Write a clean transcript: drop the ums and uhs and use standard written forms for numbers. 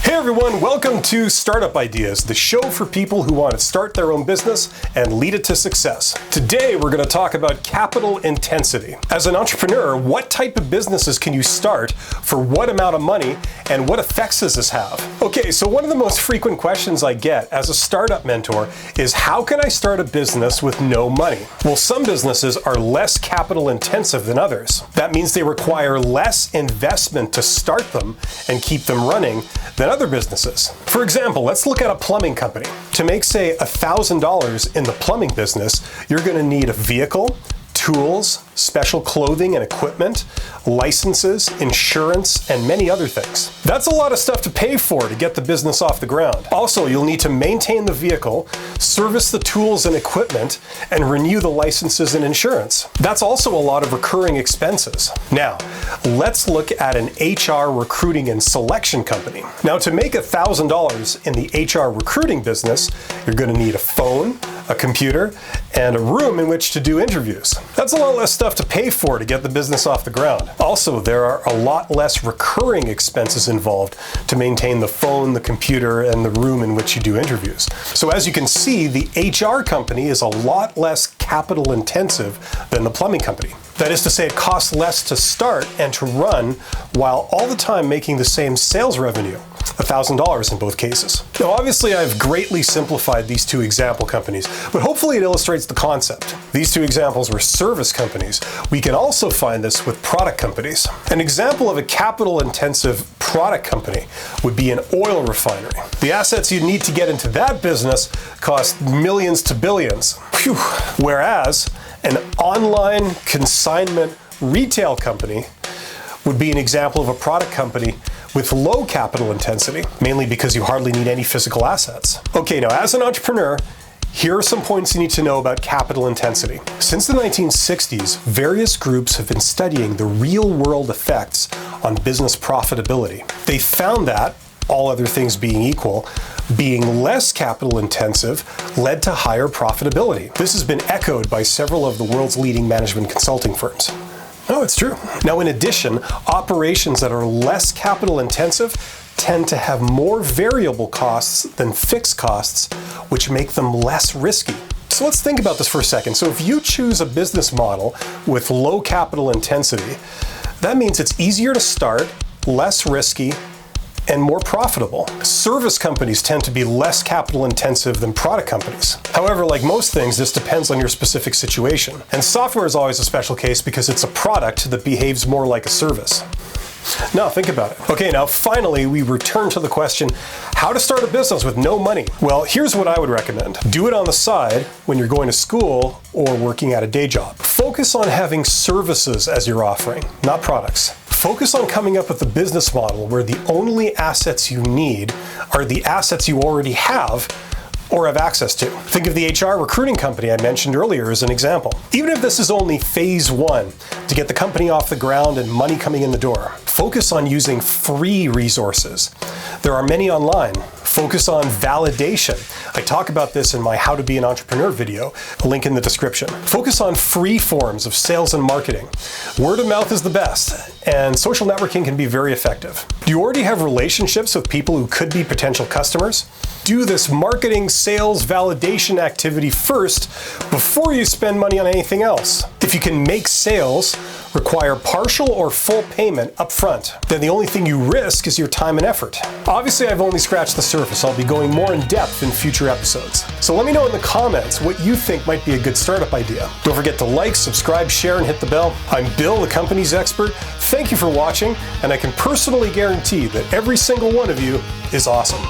Hey everyone, welcome to Startup Ideas, the show for people who want to start their own business and lead it to success. Today we're going to talk about capital intensity. As an entrepreneur, what type of businesses can you start, for what amount of money, and what effects does this have? Okay, so one of the most frequent questions I get as a startup mentor is, how can I start a business with no money? Well, some businesses are less capital intensive than others. That means they require less investment to start them and keep them running than other businesses. For example, let's look at a plumbing company. To make, say, $1,000 in the plumbing business, you're going to need a vehicle, tools, special clothing and equipment, licenses, insurance, and many other things. That's a lot of stuff to pay for to get the business off the ground. Also, you'll need to maintain the vehicle, service the tools and equipment, and renew the licenses and insurance. That's also a lot of recurring expenses. Now, let's look at an HR recruiting and selection company. Now, to make $1,000 in the HR recruiting business, you're going to need a phone, a computer, and a room in which to do interviews. That's a lot less stuff to pay for to get the business off the ground. Also, there are a lot less recurring expenses involved to maintain the phone, the computer, and the room in which you do interviews. So as you can see, the HR company is a lot less capital intensive than the plumbing company. That is to say, it costs less to start and to run, while all the time making the same sales revenue, $1,000 in both cases. Now, obviously, I've greatly simplified these two example companies, but hopefully it illustrates the concept. These two examples were service companies. We can also find this with product companies. An example of a capital-intensive product company would be an oil refinery. The assets you need to get into that business cost millions to billions. Phew. Whereas an online consignment retail company would be an example of a product company with low capital intensity, mainly because you hardly need any physical assets. Okay, now as an entrepreneur, here are some points you need to know about capital intensity. Since the 1960s, various groups have been studying the real-world effects on business profitability. They found that, all other things being equal, being less capital intensive led to higher profitability. This has been echoed by several of the world's leading management consulting firms. Oh, it's true. Now, in addition, operations that are less capital intensive tend to have more variable costs than fixed costs, which make them less risky. So let's think about this for a second. So if you choose a business model with low capital intensity, that means it's easier to start, less risky, and more profitable. Service companies tend to be less capital intensive than product companies. However, like most things, this depends on your specific situation. And software is always a special case because it's a product that behaves more like a service. Now, think about it. Okay, now finally, we return to the question, how to start a business with no money? Well, here's what I would recommend. Do it on the side when you're going to school or working at a day job. Focus on having services as your offering, not products. Focus on coming up with a business model where the only assets you need are the assets you already have or have access to. Think of the HR recruiting company I mentioned earlier as an example. Even if this is only phase one to get the company off the ground and money coming in the door, focus on using free resources. There are many online. Focus on validation. I talk about this in my How to Be an Entrepreneur video, a link in the description. Focus on free forms of sales and marketing. Word of mouth is the best, and social networking can be very effective. Do you already have relationships with people who could be potential customers? Do this marketing, sales, validation activity first before you spend money on anything else. If you can make sales require partial or full payment up front, then the only thing you risk is your time and effort. Obviously, I've only scratched the surface. I'll be going more in depth in future episodes. So let me know in the comments what you think might be a good startup idea. Don't forget to like, subscribe, share, and hit the bell. I'm Bill, the company's expert. Thank you for watching, and I can personally guarantee that every single one of you is awesome.